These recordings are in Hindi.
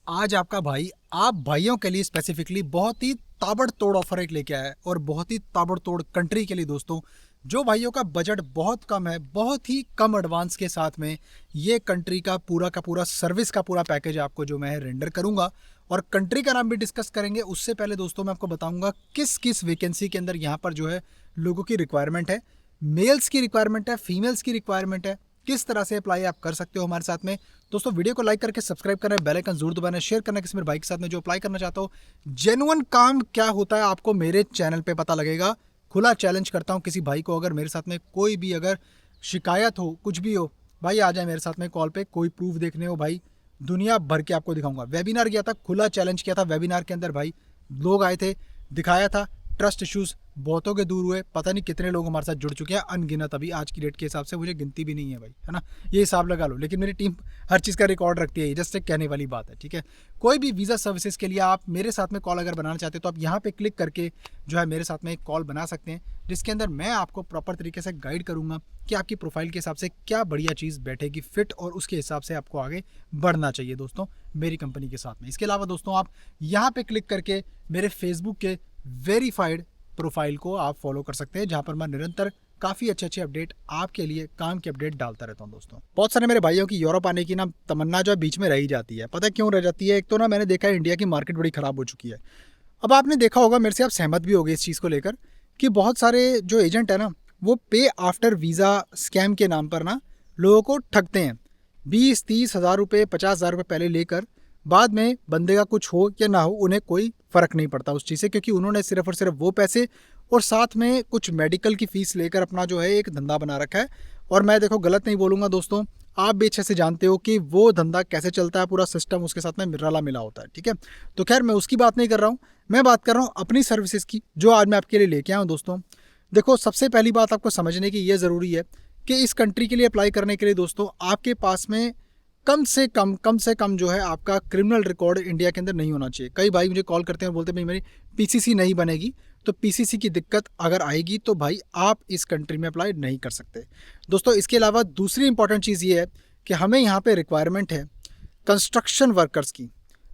आज आपका भाई आप भाइयों के लिए स्पेसिफिकली बहुत ही ताबड़तोड़ ऑफर एक लेके आया है और बहुत ही ताबड़तोड़ कंट्री के लिए दोस्तों। जो भाइयों का बजट बहुत कम है, बहुत ही कम एडवांस के साथ में ये कंट्री का पूरा सर्विस का पूरा पैकेज आपको जो मैं रेंडर करूंगा और कंट्री का नाम भी डिस्कस करेंगे। उससे पहले दोस्तों मैं आपको बताऊंगा किस किस वैकेंसी के अंदर यहाँ पर जो है लोगों की रिक्वायरमेंट है, मेल्स की रिक्वायरमेंट है, फीमेल्स की रिक्वायरमेंट है, किस तरह से अप्लाई आप कर सकते हो हमारे साथ में। दोस्तों वीडियो को लाइक करके सब्सक्राइब करना, बेल आइकन जरूर दबाना, शेयर करना किसी मेरे भाई के साथ में जो अप्लाई करना चाहता हो। जेन्युइन काम क्या होता है आपको मेरे चैनल पे पता लगेगा। खुला चैलेंज करता हूँ किसी भाई को, अगर मेरे साथ में कोई भी अगर शिकायत हो, कुछ भी हो, भाई आ जाए मेरे साथ में कॉल पे। कोई प्रूफ देखने हो भाई, दुनिया भर के आपको दिखाऊंगा। वेबिनार किया था, खुला चैलेंज किया था वेबिनार के अंदर, भाई लोग आए थे, दिखाया था। ट्रस्ट इश्यूज बहुतों के दूर हुए, पता नहीं कितने लोग हमारे साथ जुड़ चुके हैं, अनगिनत। अभी आज की डेट के हिसाब से मुझे गिनती भी नहीं है भाई, है ना, ये हिसाब लगा लो। लेकिन मेरी टीम हर चीज़ का रिकॉर्ड रखती है, जस्ट एक कहने वाली बात है, ठीक है। कोई भी वीज़ा सर्विसेज के लिए आप मेरे साथ में कॉल अगर बनाना चाहते हो तो आप यहाँ पे क्लिक करके जो है मेरे साथ में एक कॉल बना सकते हैं, जिसके अंदर मैं आपको प्रॉपर तरीके से गाइड करूँगा कि आपकी प्रोफाइल के हिसाब से क्या बढ़िया चीज़ बैठेगी फिट, और उसके हिसाब से आपको आगे बढ़ना चाहिए दोस्तों मेरी कंपनी के साथ में। इसके अलावा दोस्तों आप यहाँ पे क्लिक करके मेरे फेसबुक के वेरीफाइड प्रोफाइल को आप फॉलो कर सकते हैं, जहां पर मैं निरंतर काफ़ी अच्छे अपडेट आपके लिए काम के अपडेट डालता रहता हूं दोस्तों। बहुत सारे मेरे भाइयों की यूरोप आने की ना तमन्ना जो है बीच में रह ही जाती है। पता है क्यों रह जाती है? एक तो ना मैंने देखा है इंडिया की मार्केट बड़ी ख़राब हो चुकी है। अब आपने देखा होगा, मेरे से आप सहमत भी होंगे इस चीज़ को लेकर, कि बहुत सारे जो एजेंट है ना वो पे आफ्टर वीज़ा स्कैम के नाम पर ना लोगों को ठगते हैं। 20-30 हज़ार रुपये, 50 हज़ार रुपये पहले लेकर बाद में बंदे का कुछ हो या ना हो उन्हें कोई फ़र्क नहीं पड़ता उस चीज़ से, क्योंकि उन्होंने सिर्फ और सिर्फ वो पैसे और साथ में कुछ मेडिकल की फ़ीस लेकर अपना जो है एक धंधा बना रखा है। और मैं देखो गलत नहीं बोलूँगा दोस्तों, आप भी अच्छे से जानते हो कि वो धंधा कैसे चलता है, पूरा सिस्टम उसके साथ में रला मिला होता है, ठीक है। तो खैर मैं उसकी बात नहीं कर रहा हूँ, मैं बात कर रहा हूँ अपनी सर्विसेज की, जो आज मैं आपके लिए लेके आया हूँ दोस्तों। देखो सबसे पहली बात आपको समझने की ये ज़रूरी है कि इस कंट्री के लिए अप्लाई करने के लिए दोस्तों आपके पास में कम से कम जो है आपका क्रिमिनल रिकॉर्ड इंडिया के अंदर नहीं होना चाहिए। कई भाई मुझे कॉल करते हैं और बोलते हैं भाई मेरी पीसीसी नहीं बनेगी। तो पीसीसी की दिक्कत अगर आएगी तो भाई आप इस कंट्री में अप्लाई नहीं कर सकते दोस्तों। इसके अलावा दूसरी इंपॉर्टेंट चीज़ ये है कि हमें यहाँ पे रिक्वायरमेंट है कंस्ट्रक्शन वर्कर्स की।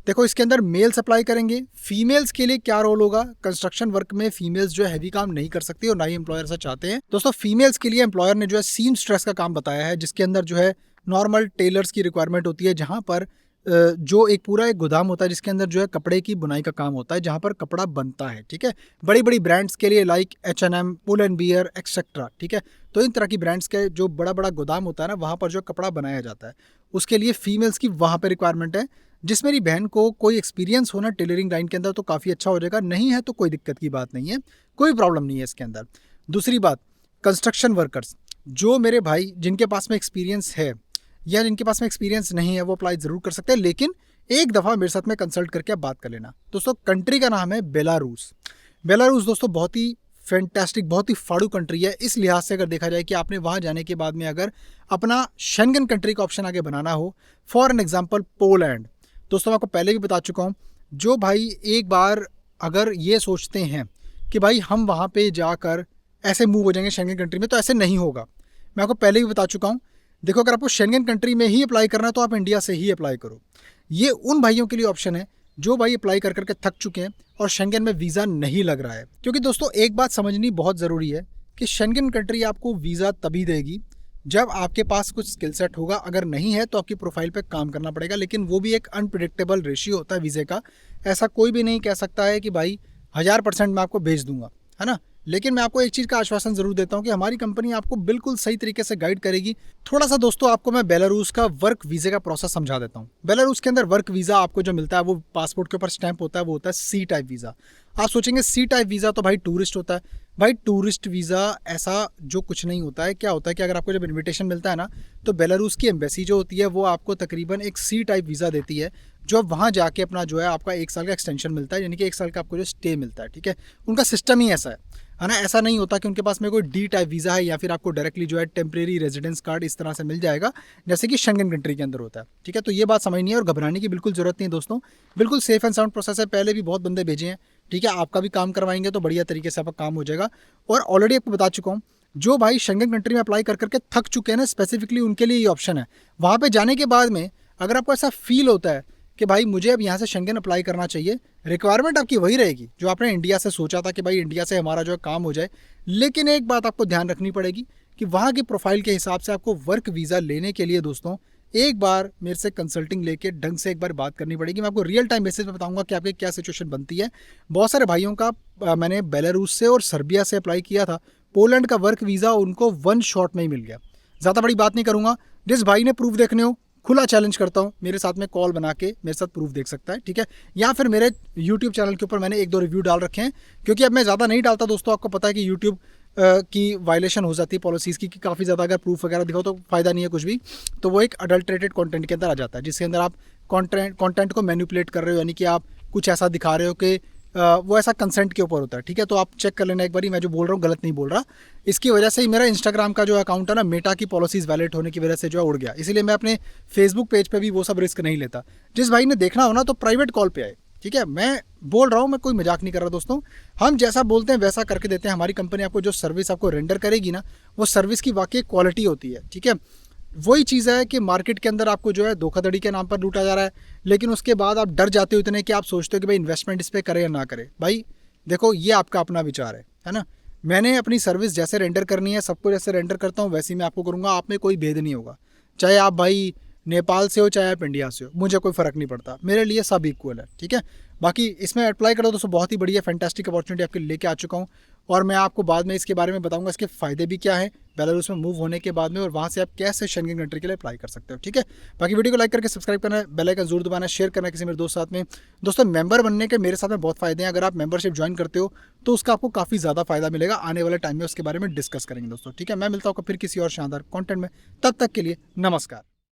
देखो इसके अंदर मेल्स अप्लाई करेंगे, फीमेल्स के लिए क्या रोल होगा? कंस्ट्रक्शन वर्क में फीमेल्स जो है हैवी काम नहीं कर सकती और ना ही एम्प्लॉयर ऐसा चाहते हैं दोस्तों। फीमेल्स के लिए एम्प्लॉयर ने जो है सीम स्ट्रेस का काम बताया है, जिसके अंदर जो है नॉर्मल टेलर्स की रिक्वायरमेंट होती है, जहाँ पर जो एक पूरा एक गोदाम होता है जिसके अंदर जो है कपड़े की बुनाई का काम होता है, जहाँ पर कपड़ा बनता है, ठीक है। बड़ी बड़ी ब्रांड्स के लिए like H&M, Pull and Bear etcetera, ठीक है। तो इन तरह की ब्रांड्स के जो बड़ा बड़ा गोदाम होता है ना, वहाँ पर जो कपड़ा बनाया जाता है, उसके लिए फीमेल्स की वहाँ पर रिक्वायरमेंट है। जिस मेरी बहन को कोई एक्सपीरियंस हो ना टेलरिंग लाइन के अंदर तो काफ़ी अच्छा हो जाएगा, नहीं है तो कोई दिक्कत की बात नहीं है, कोई प्रॉब्लम नहीं है इसके अंदर। दूसरी बात, कंस्ट्रक्शन वर्कर्स, जो मेरे भाई जिनके पास में एक्सपीरियंस है या जिनके पास में एक्सपीरियंस नहीं है वो अप्लाई ज़रूर कर सकते हैं, लेकिन एक दफ़ा मेरे साथ में कंसल्ट करके आप बात कर लेना दोस्तों। कंट्री का नाम है बेलारूस। बेलारूस दोस्तों बहुत ही फैंटास्टिक, बहुत ही फाड़ू कंट्री है इस लिहाज से, अगर देखा जाए कि आपने वहाँ जाने के बाद में अगर अपना शेंगन कंट्री का ऑप्शन आगे बनाना हो, फॉर एन एग्जाम्पल पोलैंड। दोस्तों मैं आपको पहले भी बता चुका हूँ, जो भाई एक बार अगर ये सोचते हैं कि भाई हम वहाँ पे जाकर ऐसे मूव हो जाएंगे शेंगन कंट्री में, तो ऐसे नहीं होगा। मैं आपको पहले भी बता चुका हूँ। देखो अगर आपको शेंगन कंट्री में ही अप्लाई करना है तो आप इंडिया से ही अप्लाई करो। ये उन भाइयों के लिए ऑप्शन है जो भाई अप्लाई कर करके थक चुके हैं और शेंगन में वीज़ा नहीं लग रहा है। क्योंकि दोस्तों एक बात समझनी बहुत ज़रूरी है कि शेंगन कंट्री आपको वीज़ा तभी देगी जब आपके पास कुछ स्किल सेट होगा, अगर नहीं है तो आपकी प्रोफाइल पे काम करना पड़ेगा। लेकिन वो भी एक अनप्रिडिक्टेबल रेशियो होता है वीज़े का। ऐसा कोई भी नहीं कह सकता है कि भाई 1000% मैं आपको भेज दूंगा, है ना। लेकिन मैं आपको एक चीज़ का आश्वासन ज़रूर देता हूँ कि हमारी कंपनी आपको बिल्कुल सही तरीके से गाइड करेगी। थोड़ा सा दोस्तों आपको मैं बेलारूस का वर्क वीज़े का प्रोसेस समझा देता हूँ। बेलारूस के अंदर वर्क वीज़ा आपको जो मिलता है वो पासपोर्ट के ऊपर स्टैंप होता है, वो होता है सी टाइप वीज़ा। आप सोचेंगे सी टाइप वीज़ा तो भाई टूरिस्ट होता है। भाई टूरिस्ट वीज़ा ऐसा जो कुछ नहीं होता है। क्या होता है कि अगर आपको जब इन्विटेशन मिलता है ना, तो बेलारूस की एम्बेसी जो होती है वो आपको तकरीबन एक सी टाइप वीज़ा देती है, जो अब वहाँ जाके अपना जो है आपका 1 साल का एक्सटेंशन मिलता है, यानी कि 1 साल का आपको जो स्टे मिलता है, ठीक है। उनका सिस्टम ही ऐसा है ना। ऐसा नहीं होता कि उनके पास में कोई डी टाइप वीज़ा है या फिर आपको डायरेक्टली जो है टेम्परेरी रेजिडेंस कार्ड इस तरह से मिल जाएगा जैसे कि शेंगन कंट्री के अंदर होता है, ठीक है। तो ये बात समझनी है और घबराने की बिल्कुल ज़रूरत नहीं दोस्तों, बिल्कुल सेफ एंड साउंड प्रोसेस है। पहले भी बहुत बंदे भेजे हैं, ठीक है। आपका भी काम करवाएंगे तो बढ़िया तरीके से आपका काम हो जाएगा। और ऑलरेडी आपको बता चुका हूँ, जो भाई शेंगन कंट्री में अप्लाई कर करके थक चुके हैं ना, स्पेसिफिकली उनके लिए ये ऑप्शन है। वहाँ पर जाने के बाद में अगर आपको ऐसा फील होता है कि भाई मुझे अब यहाँ से शेंगेन अप्लाई करना चाहिए, रिक्वायरमेंट आपकी वही रहेगी जो आपने इंडिया से सोचा था कि भाई इंडिया से हमारा जो है काम हो जाए। लेकिन एक बात आपको ध्यान रखनी पड़ेगी कि वहाँ की प्रोफाइल के हिसाब से आपको वर्क वीज़ा लेने के लिए दोस्तों एक बार मेरे से कंसल्टिंग लेके ढंग से एक बार बात करनी पड़ेगी। मैं आपको रियल टाइम बेसिस पे बताऊंगा कि आपकी क्या सिचुएशन बनती है। बहुत सारे भाइयों का मैंने बेलारूस से और सर्बिया से अप्लाई किया था, पोलैंड का वर्क वीज़ा उनको 1 शॉट में ही मिल गया। ज़्यादा बड़ी बात नहीं करूँगा, जिस भाई ने प्रूफ देखने हो खुला चैलेंज करता हूँ, मेरे साथ में कॉल बना के मेरे साथ प्रूफ देख सकता है, ठीक है। या फिर मेरे यूट्यूब चैनल के ऊपर मैंने 1-2 रिव्यू डाल रखे हैं, क्योंकि अब मैं ज़्यादा नहीं डालता दोस्तों। आपको पता है कि यूट्यूब की वायलेशन हो जाती है पॉलिसीज़ की, कि काफ़ी ज़्यादा अगर प्रूफ वगैरह दिखाओ तो फ़ायदा नहीं है कुछ भी। तो वो एक अडल्ट्रेटेड कंटेंट के अंदर आ जाता है, जिसके अंदर आप कंटेंट को मैनिपुलेट कर रहे हो, यानी कि आप कुछ ऐसा दिखा रहे हो कि वो ऐसा कंसेंट के ऊपर होता है, ठीक है। तो आप चेक कर लेना एक बारी, मैं जो बोल रहा हूँ गलत नहीं बोल रहा। इसकी वजह से ही मेरा इंस्टाग्राम का जो अकाउंट है ना, मेटा की पॉलिसीज़ वैलिड होने की वजह से जो है उड़ गया। इसीलिए मैं अपने फेसबुक पेज पे भी वो सब रिस्क नहीं लेता। जिस भाई ने देखना हो ना तो प्राइवेट कॉल पे आए, ठीक है। मैं बोल रहा हूँ, मैं कोई मजाक नहीं कर रहा दोस्तों। हम जैसा बोलते हैं वैसा करके देते हैं। हमारी कंपनी आपको जो सर्विस आपको रेंडर करेगी ना, वो सर्विस की वाकई क्वालिटी होती है, ठीक है। वही चीज़ है कि मार्केट के अंदर आपको जो है धोखाधड़ी के नाम पर लूटा जा रहा है, लेकिन उसके बाद आप डर जाते हो इतने कि आप सोचते हो कि भाई इन्वेस्टमेंट इस पर करें या ना करें। भाई देखो, ये आपका अपना विचार है ना। मैंने अपनी सर्विस जैसे रेंडर करनी है, सबको जैसे रेंडर करता हूँ वैसे ही मैं आपको करूँगा। आप में कोई भेद नहीं होगा, चाहे आप भाई नेपाल से हो चाहे आप इंडिया से हो, मुझे कोई फ़र्क नहीं पड़ता, मेरे लिए सब इक्वल है, ठीक है। बाकी इसमें अप्लाई करो दोस्तों, बहुत ही बढ़िया फैंटास्टिक अपॉर्चुनिटी आपके लिए लेके आ चुका हूँ। और मैं आपको बाद में इसके बारे में बताऊंगा, इसके फ़ायदे भी क्या है बेलारूस में मूव होने के बाद में, और वहाँ से आप कैसे शेंगेन कंट्री के लिए अप्लाई कर सकते हो, ठीक है। बाकी वीडियो को लाइक करके सब्सक्राइब करना है, बेल आइकन जरूर दबाना, शेयर करना किसी मेरे दोस्त साथ में। दोस्तों मेंबर बनने के मेरे साथ में बहुत फ़ायदे हैं। अगर आप मेंबरशिप ज्वाइन करते हो तो उसका आपको काफ़ी ज़्यादा फ़ायदा मिलेगा। आने वाले टाइम में उसके बारे में डिस्कस करेंगे दोस्तों, ठीक है। मैं मिलता हूँ फिर किसी और शानदार कॉन्टेंट में, तब तक के लिए नमस्कार।